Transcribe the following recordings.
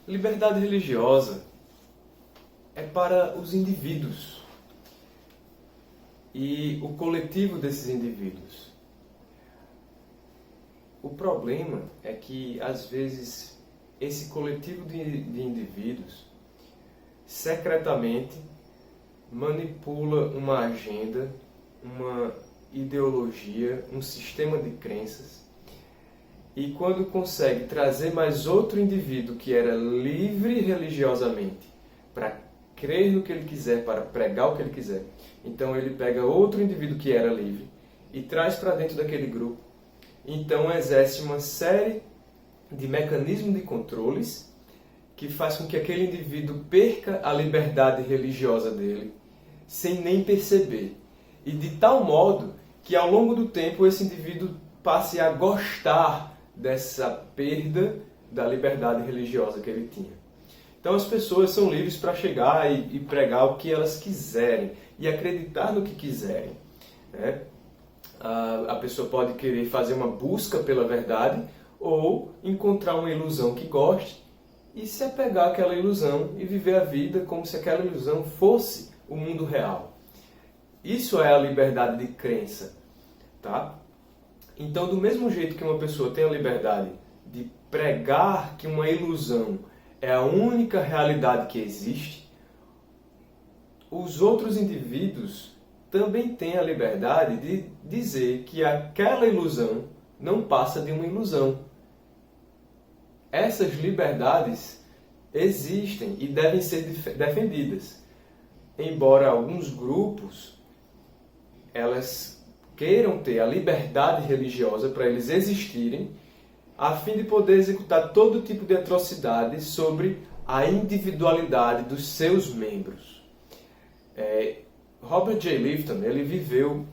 Liberdade religiosa é para os indivíduos e o coletivo desses indivíduos. O problema é que, às vezes, esse coletivo de indivíduos secretamente manipula uma agenda, uma ideologia, um sistema de crenças, e quando consegue trazer mais outro indivíduo que era livre religiosamente para crer no que ele quiser, para pregar o que ele quiser, então ele pega outro indivíduo que era livre e traz para dentro daquele grupo, então exerce uma série de mecanismos de controles que faz com que aquele indivíduo perca a liberdade religiosa dele sem nem perceber, e de tal modo que ao longo do tempo esse indivíduo passe a gostar dessa perda da liberdade religiosa que ele tinha. Então as pessoas são livres para chegar e pregar o que elas quiserem e acreditar no que quiserem, né? A pessoa pode querer fazer uma busca pela verdade ou encontrar uma ilusão que goste e se apegar àquela ilusão e viver a vida como se aquela ilusão fosse o mundo real. Isso é a liberdade de crença, tá? Então, do mesmo jeito que uma pessoa tem a liberdade de pregar que uma ilusão é a única realidade que existe, os outros indivíduos também têm a liberdade de dizer que aquela ilusão não passa de uma ilusão. Essas liberdades existem e devem ser defendidas. Embora alguns grupos elas queiram ter a liberdade religiosa para eles existirem, a fim de poder executar todo tipo de atrocidade sobre a individualidade dos seus membros. Robert J. Lifton, ele viveu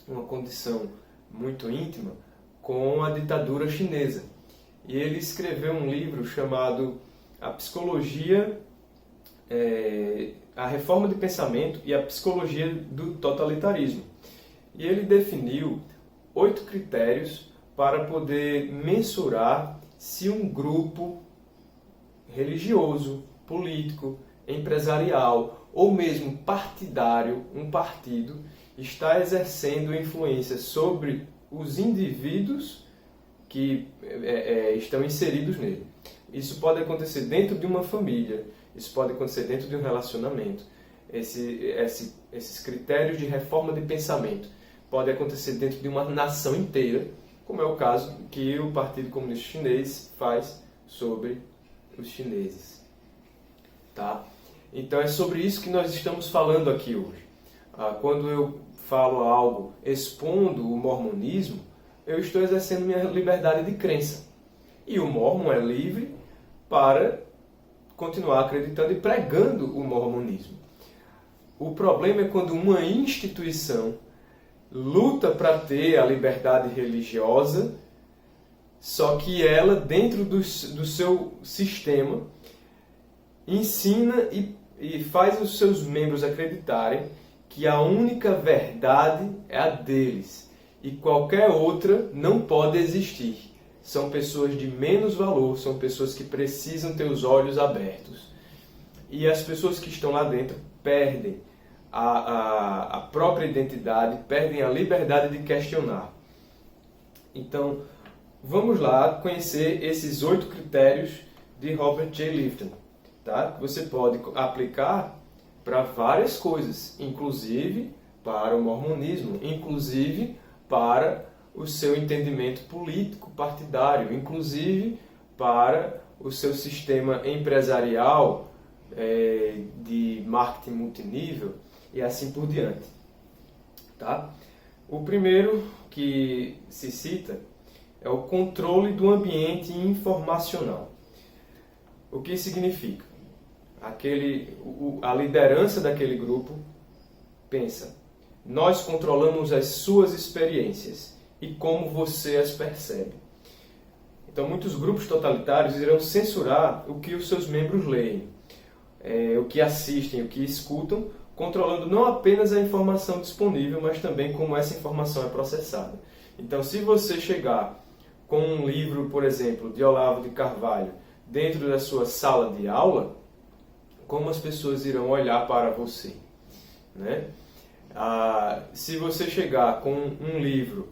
uma condição muito íntima com a ditadura chinesa. E ele escreveu um livro chamado A Psicologia, a Reforma de Pensamento e a Psicologia do Totalitarismo. E ele definiu 8 critérios para poder mensurar se um grupo religioso, político, empresarial ou mesmo partidário, um partido, está exercendo influência sobre os indivíduos que estão inseridos nele. Isso pode acontecer dentro de uma família, isso pode acontecer dentro de um relacionamento. Esses critérios de reforma de pensamento podem acontecer dentro de uma nação inteira, como é o caso que o Partido Comunista Chinês faz sobre os chineses. Tá? Então é sobre isso que nós estamos falando aqui hoje. Quando eu falo algo expondo o mormonismo, eu estou exercendo minha liberdade de crença. E o mormon é livre para continuar acreditando e pregando o mormonismo. O problema é quando uma instituição luta para ter a liberdade religiosa, só que ela, dentro do seu sistema, ensina e faz os seus membros acreditarem que a única verdade é a deles e qualquer outra não pode existir. São pessoas de menos valor, são pessoas que precisam ter os olhos abertos. E as pessoas que estão lá dentro perdem a própria identidade, perdem a liberdade de questionar. Então, vamos lá conhecer esses 8 critérios de Robert J. Lifton. Tá? Você pode aplicar para várias coisas, inclusive para o mormonismo, inclusive para o seu entendimento político partidário, inclusive para o seu sistema empresarial de marketing multinível e assim por diante. Tá? O primeiro que se cita é o controle do ambiente informacional. O que significa? A liderança daquele grupo pensa: nós controlamos as suas experiências e como você as percebe. Então, muitos grupos totalitários irão censurar o que os seus membros leem, o que assistem, o que escutam, controlando não apenas a informação disponível, mas também como essa informação é processada. Então, se você chegar com um livro, por exemplo, de Olavo de Carvalho, dentro da sua sala de aula, como as pessoas irão olhar para você, né? Se você chegar com um livro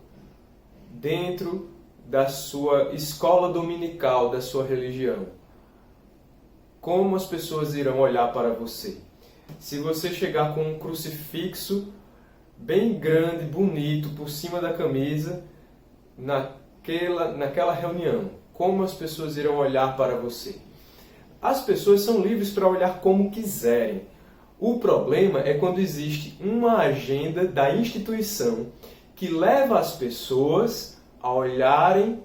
dentro da sua escola dominical, da sua religião, como as pessoas irão olhar para você? Se você chegar com um crucifixo bem grande, bonito, por cima da camisa, naquela reunião, como as pessoas irão olhar para você? As pessoas são livres para olhar como quiserem. O problema é quando existe uma agenda da instituição que leva as pessoas a olharem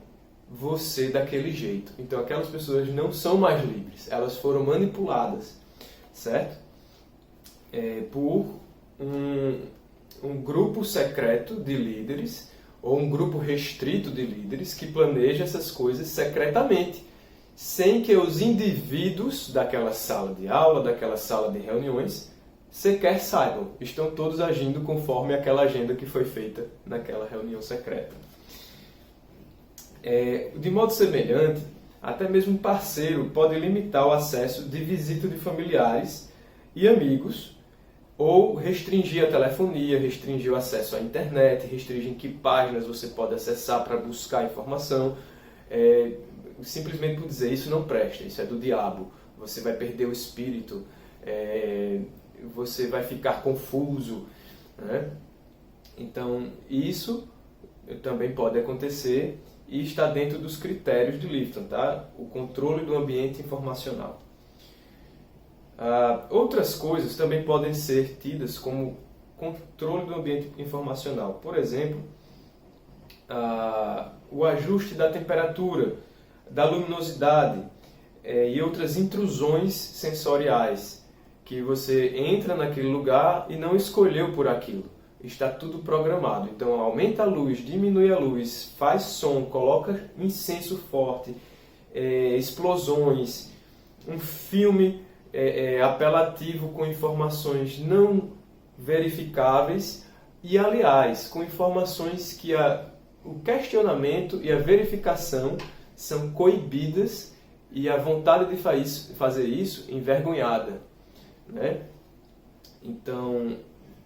você daquele jeito. Então aquelas pessoas não são mais livres, elas foram manipuladas, certo? Por um grupo secreto de líderes, ou um grupo restrito de líderes que planeja essas coisas secretamente, sem que os indivíduos daquela sala de aula, daquela sala de reuniões, sequer saibam. Estão todos agindo conforme aquela agenda que foi feita naquela reunião secreta. De modo semelhante, até mesmo um parceiro pode limitar o acesso de visita de familiares e amigos, ou restringir a telefonia, restringir o acesso à internet, restringir que páginas você pode acessar para buscar informação, simplesmente por dizer isso não presta, isso é do diabo, você vai perder o espírito, você vai ficar confuso, né? Então isso também pode acontecer e está dentro dos critérios de Lifton, tá? O controle do ambiente informacional. Outras coisas também podem ser tidas como controle do ambiente informacional. Por exemplo, o ajuste da temperatura, da luminosidade e outras intrusões sensoriais, que você entra naquele lugar e não escolheu por aquilo. Está tudo programado. Então aumenta a luz, diminui a luz, faz som, coloca incenso forte, explosões, um filme apelativo com informações não verificáveis e, aliás, com informações que o questionamento e a verificação são coibidas e a vontade de fazer isso envergonhada, né? Então,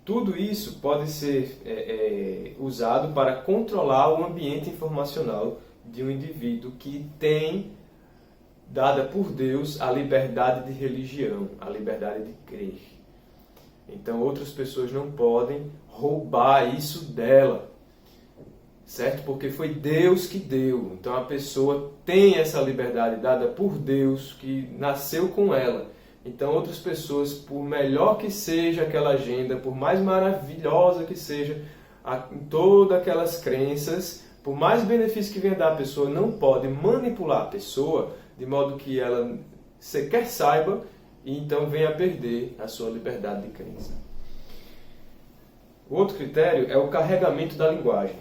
tudo isso pode ser usado para controlar o ambiente informacional de um indivíduo que tem dada por Deus a liberdade de religião, a liberdade de crer. Então outras pessoas não podem roubar isso dela, certo? Porque foi Deus que deu. Então a pessoa tem essa liberdade dada por Deus, que nasceu com ela. Então outras pessoas, por melhor que seja aquela agenda, por mais maravilhosa que seja todas aquelas crenças, por mais benefício que venha dar a pessoa, não pode manipular a pessoa de modo que ela sequer saiba e então venha a perder a sua liberdade de crença. O outro critério é o carregamento da linguagem.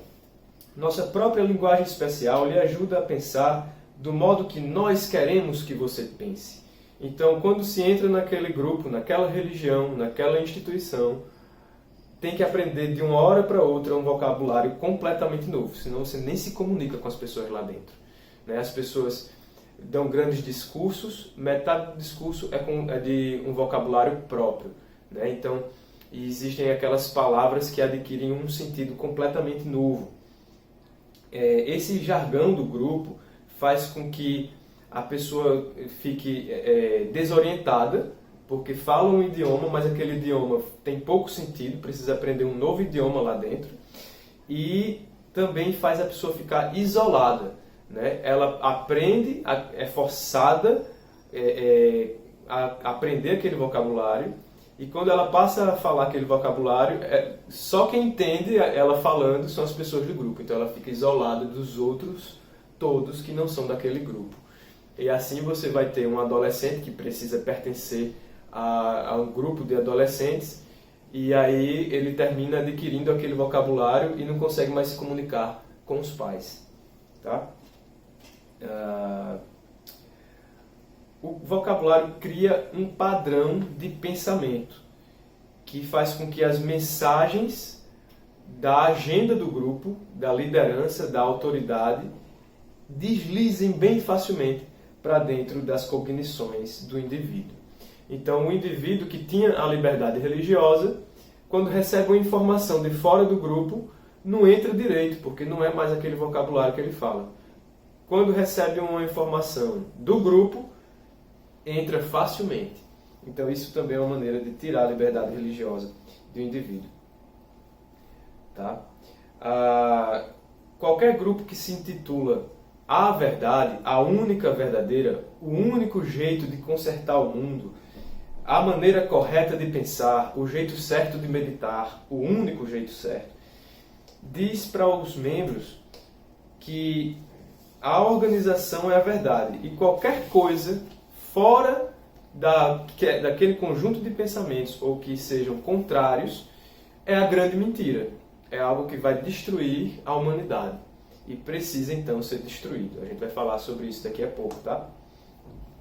Nossa própria linguagem especial lhe ajuda a pensar do modo que nós queremos que você pense. Então, quando se entra naquele grupo, naquela religião, naquela instituição, tem que aprender de uma hora para outra um vocabulário completamente novo, senão você nem se comunica com as pessoas lá dentro, né? As pessoas dão grandes discursos, metade do discurso é de um vocabulário próprio, né? Então, existem aquelas palavras que adquirem um sentido completamente novo. Esse jargão do grupo faz com que a pessoa fique desorientada, porque fala um idioma, mas aquele idioma tem pouco sentido, precisa aprender um novo idioma lá dentro, e também faz a pessoa ficar isolada, né? Ela aprende, é forçada a aprender aquele vocabulário, e quando ela passa a falar aquele vocabulário, só quem entende ela falando são as pessoas do grupo, então ela fica isolada dos outros todos que não são daquele grupo. E assim você vai ter um adolescente que precisa pertencer a um grupo de adolescentes, e aí ele termina adquirindo aquele vocabulário e não consegue mais se comunicar com os pais, tá? O vocabulário cria um padrão de pensamento que faz com que as mensagens da agenda do grupo, da liderança, da autoridade, deslizem bem facilmente para dentro das cognições do indivíduo. Então, o indivíduo que tinha a liberdade religiosa, quando recebe uma informação de fora do grupo, não entra direito, porque não é mais aquele vocabulário que ele fala. Quando recebe uma informação do grupo, entra facilmente. Então, isso também é uma maneira de tirar a liberdade religiosa do indivíduo. Tá? Qualquer grupo que se intitula a verdade, a única verdadeira, o único jeito de consertar o mundo, a maneira correta de pensar, o jeito certo de meditar, o único jeito certo, diz para os membros que a organização é a verdade e qualquer coisa fora daquele conjunto de pensamentos ou que sejam contrários é a grande mentira. É algo que vai destruir a humanidade e precisa então ser destruído. A gente vai falar sobre isso daqui a pouco, tá?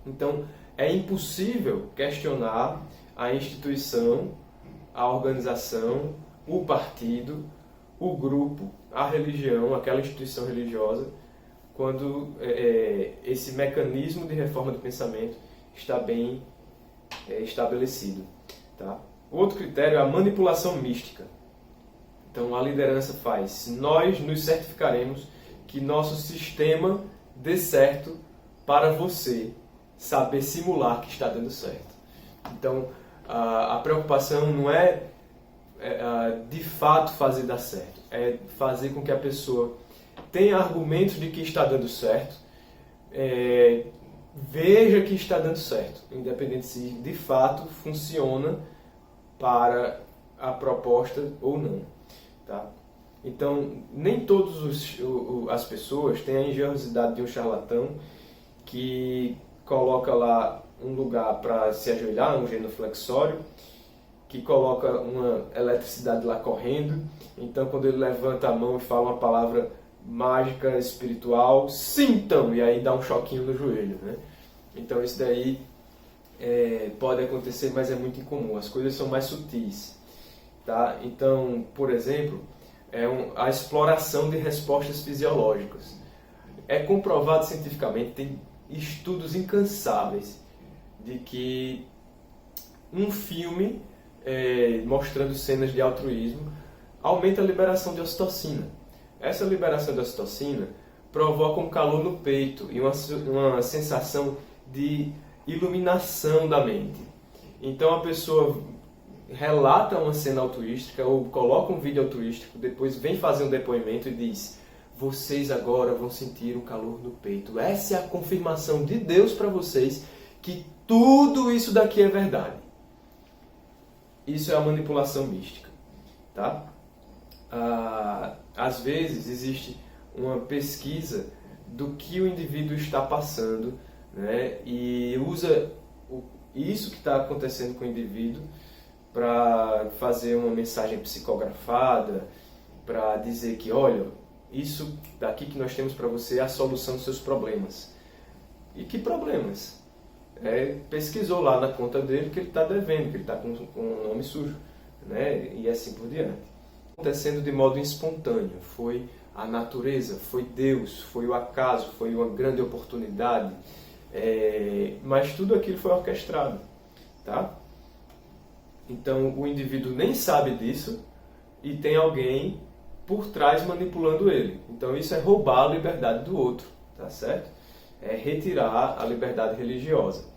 Então, é impossível questionar a instituição, a organização, o partido, o grupo, a religião, aquela instituição religiosa, quando esse mecanismo de reforma do pensamento está bem estabelecido. Tá? O outro critério é a manipulação mística. Então, a liderança faz: nós nos certificaremos que nosso sistema dê certo para você saber simular que está dando certo. Então, a preocupação não é de fato fazer dar certo, é fazer com que a pessoa tenha argumentos de que está dando certo, veja que está dando certo, independente se de fato funciona para a proposta ou não. Tá? Então, nem todas as pessoas têm a engenhosidade de um charlatão que coloca lá um lugar para se ajoelhar, um genuflexório, que coloca uma eletricidade lá correndo. Então, quando ele levanta a mão e fala uma palavra mágica, espiritual, sintam, e aí dá um choquinho no joelho, né? Então, isso daí pode acontecer, mas é muito incomum. As coisas são mais sutis. Tá? Então, por exemplo, a exploração de respostas fisiológicas. É comprovado cientificamente, tem estudos incansáveis de que um filme mostrando cenas de altruísmo aumenta a liberação de ocitocina. Essa liberação de ocitocina provoca um calor no peito e uma sensação de iluminação da mente. Então a pessoa relata uma cena altruística ou coloca um vídeo altruístico, depois vem fazer um depoimento e diz: vocês agora vão sentir o calor no peito. Essa é a confirmação de Deus para vocês que tudo isso daqui é verdade. Isso é a manipulação mística. Tá? Às vezes existe uma pesquisa do que o indivíduo está passando, né? E usa isso que está acontecendo com o indivíduo para fazer uma mensagem psicografada, para dizer que, olha, isso daqui que nós temos para você é a solução dos seus problemas. E que problemas? Pesquisou lá na conta dele que ele está devendo, que ele está com um nome sujo, né? E assim por diante. Acontecendo de modo espontâneo, foi a natureza, foi Deus, foi o acaso, foi uma grande oportunidade, mas tudo aquilo foi orquestrado, tá? Então o indivíduo nem sabe disso e tem alguém por trás manipulando ele. Então isso é roubar a liberdade do outro, tá certo? É retirar a liberdade religiosa.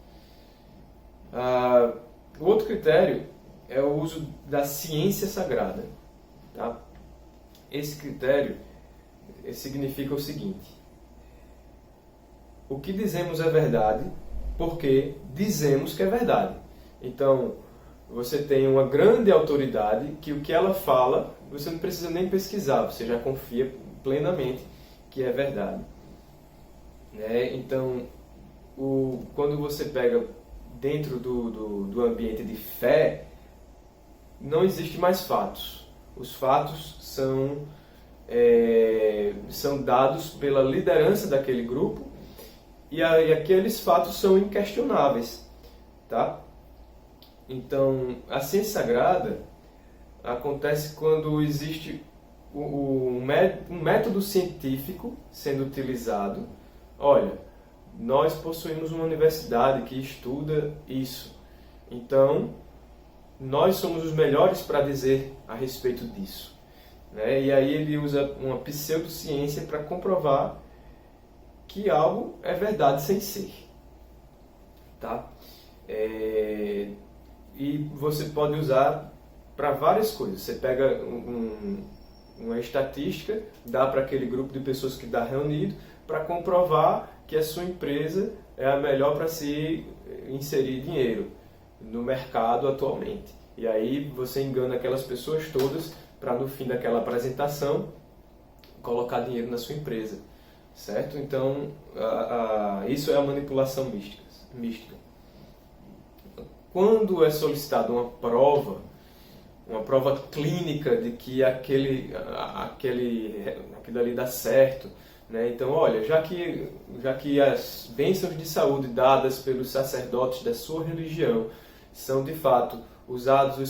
O outro critério é o uso da ciência sagrada. Tá? Esse critério significa o seguinte: o que dizemos é verdade porque dizemos que é verdade. Então, você tem uma grande autoridade que o que ela fala, você não precisa nem pesquisar, você já confia plenamente que é verdade. Então, quando você pega dentro do ambiente de fé, não existe mais fatos. Os fatos são dados pela liderança daquele grupo e aqueles fatos são inquestionáveis. Tá? Então, a ciência sagrada acontece quando existe um método científico sendo utilizado. Olha, nós possuímos uma universidade que estuda isso. Então, nós somos os melhores para dizer a respeito disso. Né? E aí ele usa uma pseudociência para comprovar que algo é verdade sem ser. Tá? E você pode usar para várias coisas. Você pega uma estatística, dá para aquele grupo de pessoas que está reunido, para comprovar que a sua empresa é a melhor para se inserir dinheiro no mercado atualmente. E aí você engana aquelas pessoas todas para no fim daquela apresentação colocar dinheiro na sua empresa, certo? Então isso é a manipulação mística. Quando é solicitada uma prova clínica de que aquilo ali dá certo, né? Então, olha, já que as bênçãos de saúde dadas pelos sacerdotes da sua religião são de fato usado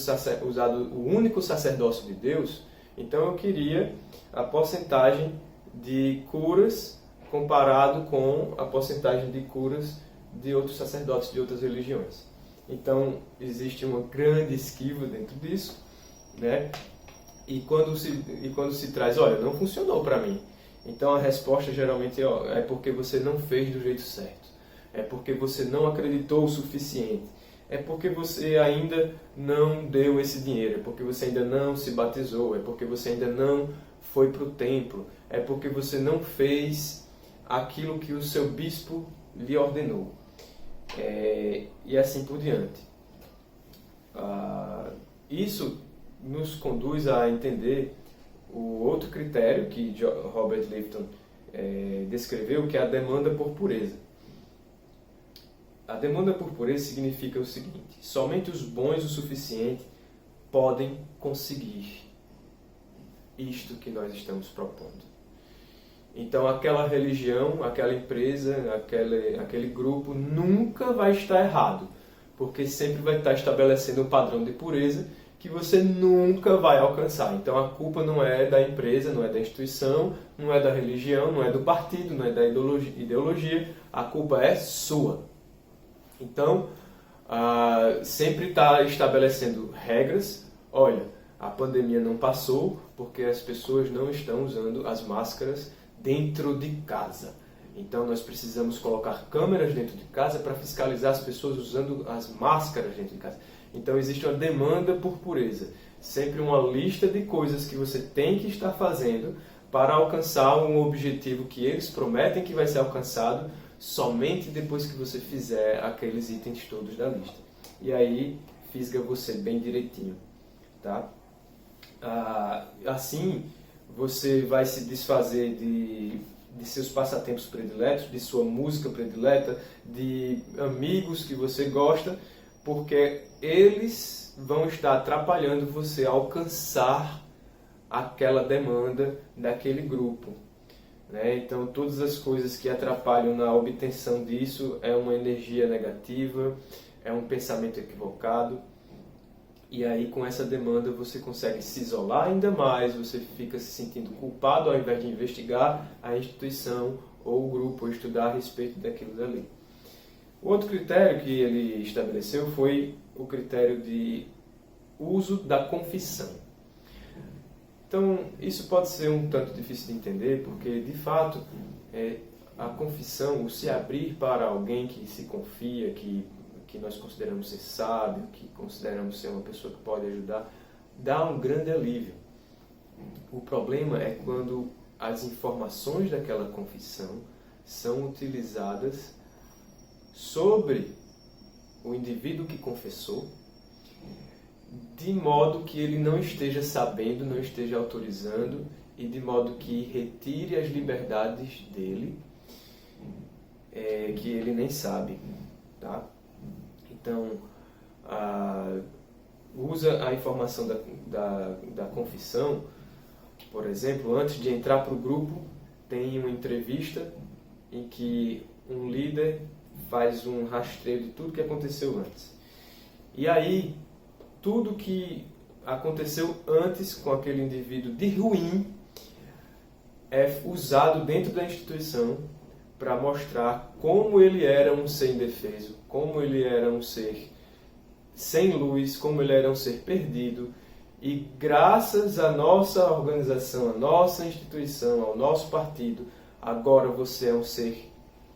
o único sacerdócio de Deus, então eu queria a porcentagem de curas comparado com a porcentagem de curas de outros sacerdotes de outras religiões. Então existe uma grande esquiva dentro disso, né? E quando se traz, olha, não funcionou para mim. Então a resposta geralmente é porque você não fez do jeito certo. É porque você não acreditou o suficiente. É porque você ainda não deu esse dinheiro. É porque você ainda não se batizou. É porque você ainda não foi para o templo. É porque você não fez aquilo que o seu bispo lhe ordenou. E assim por diante. Isso nos conduz a entender o outro critério que Robert Lifton descreveu, que é a demanda por pureza. A demanda por pureza significa o seguinte: somente os bons o suficiente podem conseguir isto que nós estamos propondo. Então aquela religião, aquela empresa, aquele grupo nunca vai estar errado, porque sempre vai estar estabelecendo um padrão de pureza que você nunca vai alcançar. Então a culpa não é da empresa, não é da instituição, não é da religião, não é do partido, não é da ideologia, a culpa é sua. Então, sempre está estabelecendo regras. Olha, a pandemia não passou porque as pessoas não estão usando as máscaras dentro de casa. Então nós precisamos colocar câmeras dentro de casa para fiscalizar as pessoas usando as máscaras dentro de casa. Então existe uma demanda por pureza. Sempre uma lista de coisas que você tem que estar fazendo para alcançar um objetivo que eles prometem que vai ser alcançado somente depois que você fizer aqueles itens todos da lista. E aí fisga você bem direitinho. Tá? Assim você vai se desfazer de seus passatempos prediletos, de sua música predileta, de amigos que você gosta, porque eles vão estar atrapalhando você a alcançar aquela demanda daquele grupo. Né? Então, todas as coisas que atrapalham na obtenção disso é uma energia negativa, é um pensamento equivocado. E aí, com essa demanda, você consegue se isolar ainda mais, você fica se sentindo culpado ao invés de investigar a instituição ou o grupo, ou estudar a respeito daquilo dali. O outro critério que ele estabeleceu foi o critério de uso da confissão. Então, isso pode ser um tanto difícil de entender, porque, de fato, a confissão, o se abrir para alguém que se confia, que nós consideramos ser sábio, que consideramos ser uma pessoa que pode ajudar, dá um grande alívio. O problema é quando as informações daquela confissão são utilizadas sobre o indivíduo que confessou, de modo que ele não esteja sabendo, não esteja autorizando, e de modo que retire as liberdades dele, que ele nem sabe. Tá? Então, usa a informação da confissão. Por exemplo, antes de entrar para o grupo, tem uma entrevista em que um líder faz um rastreio de tudo que aconteceu antes. E aí, tudo que aconteceu antes com aquele indivíduo de ruim é usado dentro da instituição para mostrar como ele era um ser indefeso, como ele era um ser sem luz, como ele era um ser perdido. E graças à nossa organização, à nossa instituição, ao nosso partido, agora você é um ser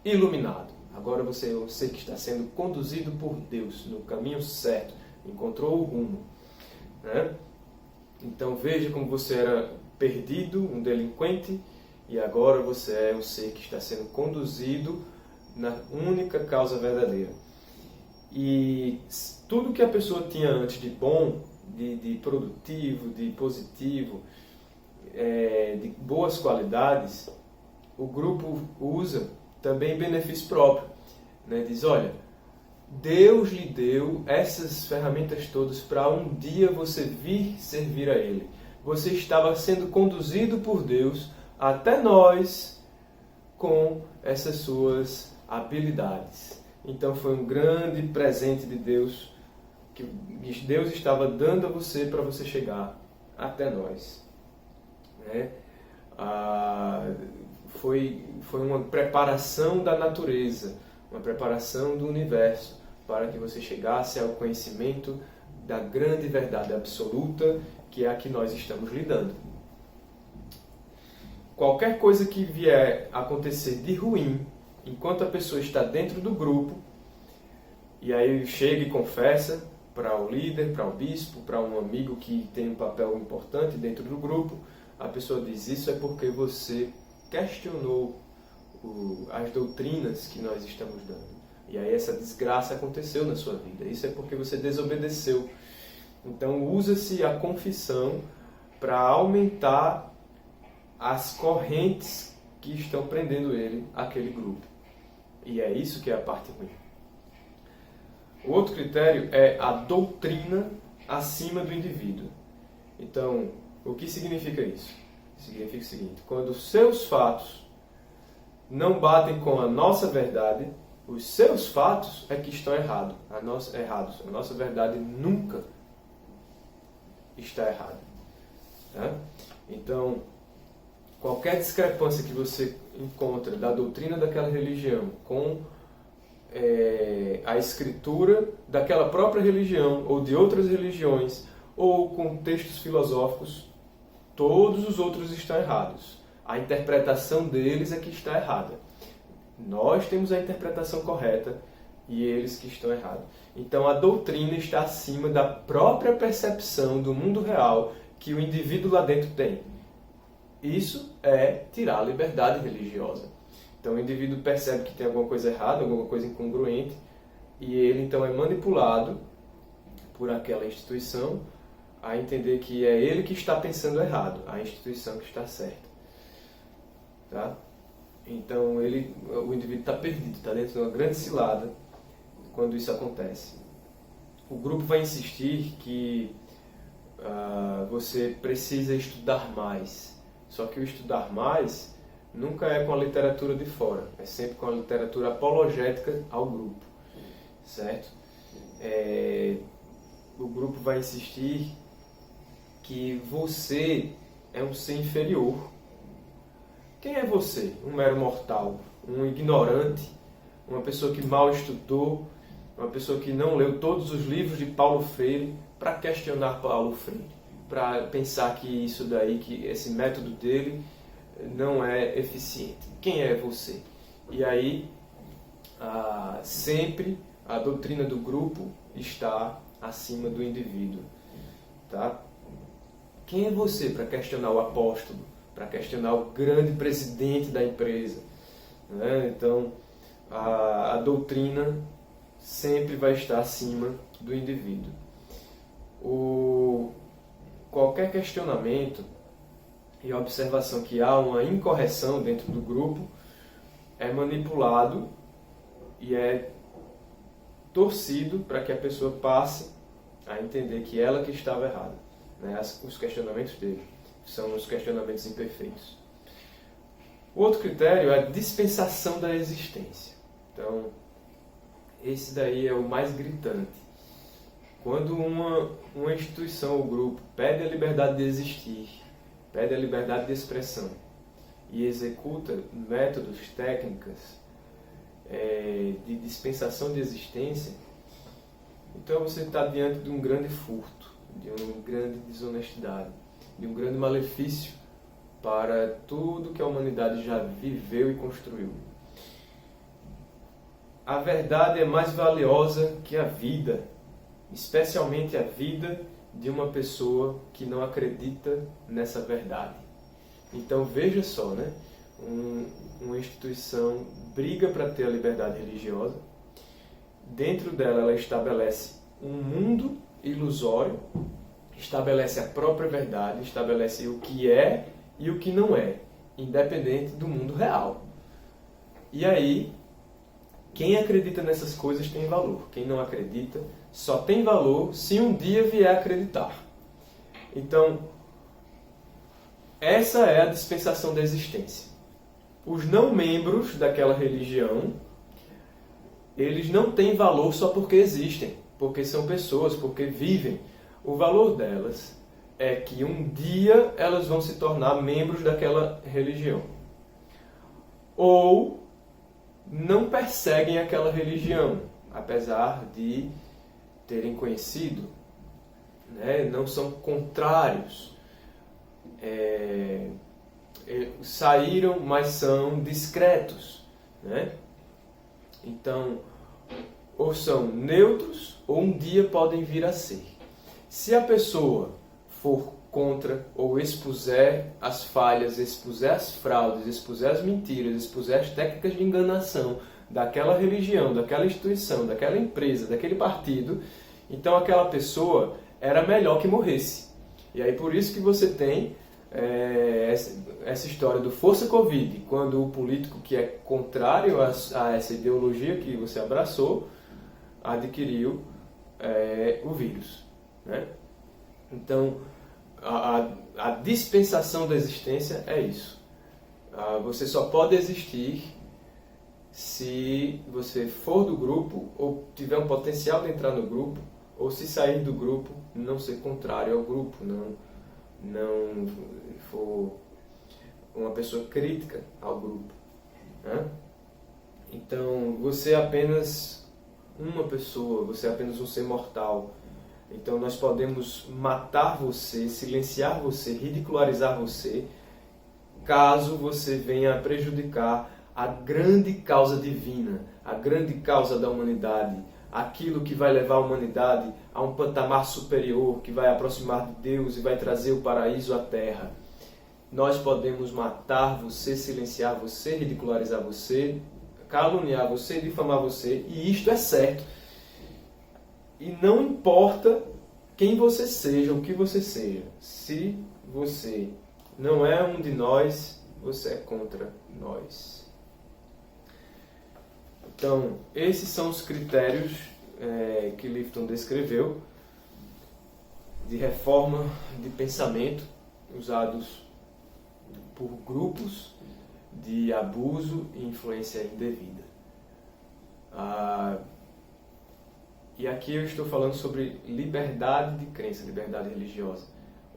iluminado. Agora você é um ser que está sendo conduzido por Deus no caminho certo, encontrou o rumo, né? Então veja como você era perdido, um delinquente, e agora você é um ser que está sendo conduzido na única causa verdadeira. E tudo que a pessoa tinha antes de bom, de produtivo, de positivo, de boas qualidades, o grupo usa também em benefício próprio, né? Diz, olha, Deus lhe deu essas ferramentas todas para um dia você vir servir a Ele. Você estava sendo conduzido por Deus até nós com essas suas habilidades. Então foi um grande presente de Deus que Deus estava dando a você para você chegar até nós, né? Foi uma preparação da natureza, uma preparação do universo para que você chegasse ao conhecimento da grande verdade absoluta, que é a que nós estamos lidando. Qualquer coisa que vier acontecer de ruim, enquanto a pessoa está dentro do grupo, e aí chega e confessa para o líder, para o bispo, para um amigo que tem um papel importante dentro do grupo, a pessoa diz, isso é porque você questionou as doutrinas que nós estamos dando. E aí essa desgraça aconteceu na sua vida. Isso é porque você desobedeceu. Então usa-se a confissão para aumentar as correntes que estão prendendo ele àquele grupo. E é isso que é a parte ruim. O outro critério é a doutrina acima do indivíduo. Então, o que significa isso? Significa o seguinte, quando os seus fatos não batem com a nossa verdade, os seus fatos é que estão errados. A nossa verdade nunca está errada. Tá? Então, qualquer discrepância que você encontra da doutrina daquela religião com a escritura daquela própria religião ou de outras religiões ou com textos filosóficos, todos os outros estão errados. A interpretação deles é que está errada. Nós temos a interpretação correta e eles que estão errados. Então a doutrina está acima da própria percepção do mundo real que o indivíduo lá dentro tem. Isso é tirar a liberdade religiosa. Então o indivíduo percebe que tem alguma coisa errada, alguma coisa incongruente, e ele então é manipulado por aquela instituição a entender que é ele que está pensando errado, a instituição que está certa. Tá? Então o indivíduo está perdido, está dentro de uma grande cilada quando isso acontece. O grupo vai insistir que você precisa estudar mais, só que o estudar mais nunca é com a literatura de fora, é sempre com a literatura apologética ao grupo, certo? O grupo vai insistir que você é um ser inferior. Quem é você? Um mero mortal, um ignorante, uma pessoa que mal estudou, uma pessoa que não leu todos os livros de Paulo Freire para questionar Paulo Freire, para pensar que isso daí, que esse método dele não é eficiente. Quem é você? E aí, sempre a doutrina do grupo está acima do indivíduo. Tá? Quem é você para questionar o apóstolo, para questionar o grande presidente da empresa? Né? Então, a doutrina sempre vai estar acima do indivíduo. Qualquer questionamento e observação que há uma incorreção dentro do grupo é manipulado e é torcido para que a pessoa passe a entender que ela que estava errada. Né? Os questionamentos dele são os questionamentos imperfeitos. O outro critério é a dispensação da existência. Então, esse daí é o mais gritante. Quando uma instituição ou grupo pede a liberdade de existir, pede a liberdade de expressão, e executa métodos, técnicas de dispensação de existência, então você está diante de um grande furto, de uma grande desonestidade, de um grande malefício para tudo que a humanidade já viveu e construiu. A verdade é mais valiosa que a vida, especialmente a vida de uma pessoa que não acredita nessa verdade. Então veja só, né? Uma instituição briga para ter a liberdade religiosa. Dentro dela ela estabelece um mundo ilusório, estabelece a própria verdade, estabelece o que é e o que não é, independente do mundo real. E aí, quem acredita nessas coisas tem valor. Quem não acredita só tem valor se um dia vier a acreditar. Então, essa é a dispensação da existência. Os não membros daquela religião, eles não têm valor só porque existem, porque são pessoas, porque vivem. O valor delas é que um dia elas vão se tornar membros daquela religião. Ou não perseguem aquela religião, apesar de terem conhecido, né? Não são contrários. Saíram, mas são discretos, né? Então, ou são neutros, ou um dia podem vir a ser. Se a pessoa for contra ou expuser as falhas, expuser as fraudes, expuser as mentiras, expuser as técnicas de enganação daquela religião, daquela instituição, daquela empresa, daquele partido, então aquela pessoa era melhor que morresse. E aí por isso que você tem essa história do Força Covid, quando o político que é contrário a essa ideologia que você abraçou, adquiriu o vírus, né? Então, a dispensação da existência é isso. Você só pode existir se você for do grupo, ou tiver um potencial de entrar no grupo, ou se sair do grupo, não ser contrário ao grupo, não for uma pessoa crítica ao grupo, né? Então, você é apenas uma pessoa, você é apenas um ser mortal. Então nós podemos matar você, silenciar você, ridicularizar você, caso você venha a prejudicar a grande causa divina, a grande causa da humanidade, aquilo que vai levar a humanidade a um patamar superior, que vai aproximar de Deus e vai trazer o paraíso à terra. Nós podemos matar você, silenciar você, ridicularizar você, caluniar você, difamar você, e isto é certo. E não importa quem você seja, o que você seja. Se você não é um de nós, você é contra nós. Então, esses são os critérios que Lifton descreveu de reforma de pensamento usados por grupos de abuso e influência indevida. E aqui eu estou falando sobre liberdade de crença, liberdade religiosa,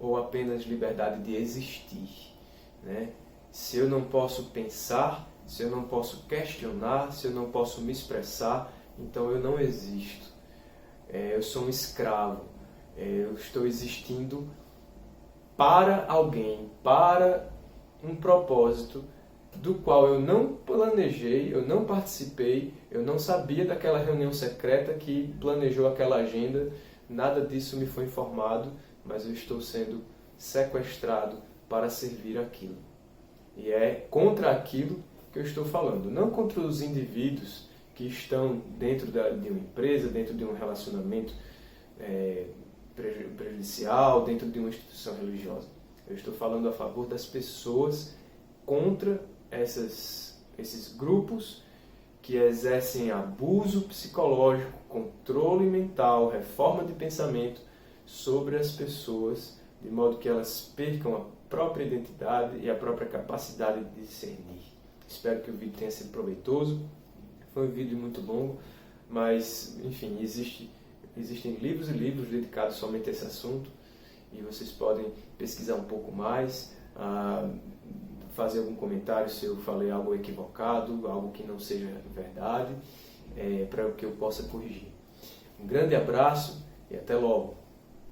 ou apenas liberdade de existir, né? Se eu não posso pensar, se eu não posso questionar, se eu não posso me expressar, então eu não existo. Eu sou um escravo. Eu estou existindo para alguém, para um propósito do qual eu não planejei, eu não participei, eu não sabia daquela reunião secreta que planejou aquela agenda, nada disso me foi informado, mas eu estou sendo sequestrado para servir aquilo. E é contra aquilo que eu estou falando, não contra os indivíduos que estão dentro de uma empresa, dentro de um relacionamento prejudicial, dentro de uma instituição religiosa. Eu estou falando a favor das pessoas contra esses grupos que exercem abuso psicológico, controle mental, reforma de pensamento sobre as pessoas, de modo que elas percam a própria identidade e a própria capacidade de discernir. Espero que o vídeo tenha sido proveitoso. Foi um vídeo muito longo, mas, enfim, existem livros e livros dedicados somente a esse assunto, e vocês podem pesquisar um pouco mais, fazer algum comentário se eu falei algo equivocado, algo que não seja verdade, para que eu possa corrigir. Um grande abraço e até logo!